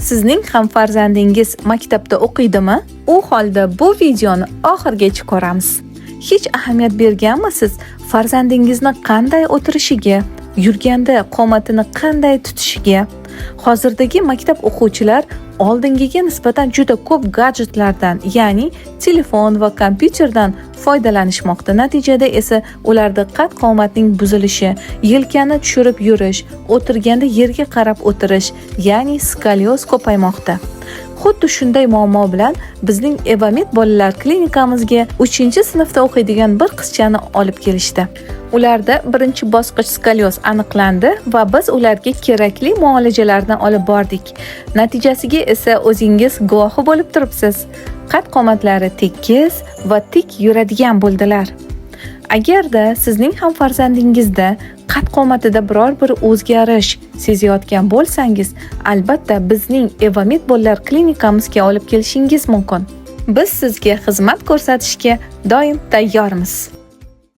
Sizning ham farzandingiz maktabda o'qiydimi? U holda bu videoni oxirigacha ko'ramiz. Hech ahamiyat berganmisiz farzandingizni qanday o'tirishiga, yurganda qomatini qanday tutishiga? Hozirdagi maktab o'quvchilar oldingiga nisbatan juda ko'p gadjetlardan, ya'ni telefon va kompyuterdan foydalanishmoqda. Natijada esa ularda qad-qomatning buzilishi, yelkani tushirib yurish, o'tirganda yerga qarab o'tirish, ya'ni skolyoz ko'paymoqda. Xuddi shunday muammo bilan bizning Evamid bolalar klinikamizga 3-sinfda o'qiydigan bir qizchani olib kelishdi. Ularda birinchi bosqich skolyoz aniqlandi va biz ularga kerakli muolajalarni olib bordik. Natijasiga esa o'zingiz guvohi bo'lib turibsiz. Qad-qomatlari tekis va tik yuradigan bo'ldilar. Agarda sizning ham farzandingizda qad-qomatida biror bir o'zgarish sezayotgan bo'lsangiz, albatta bizning Evamid bolalar klinikamizga olib kelishingiz mumkin. Biz sizga xizmat ko'rsatishga doim tayyormiz.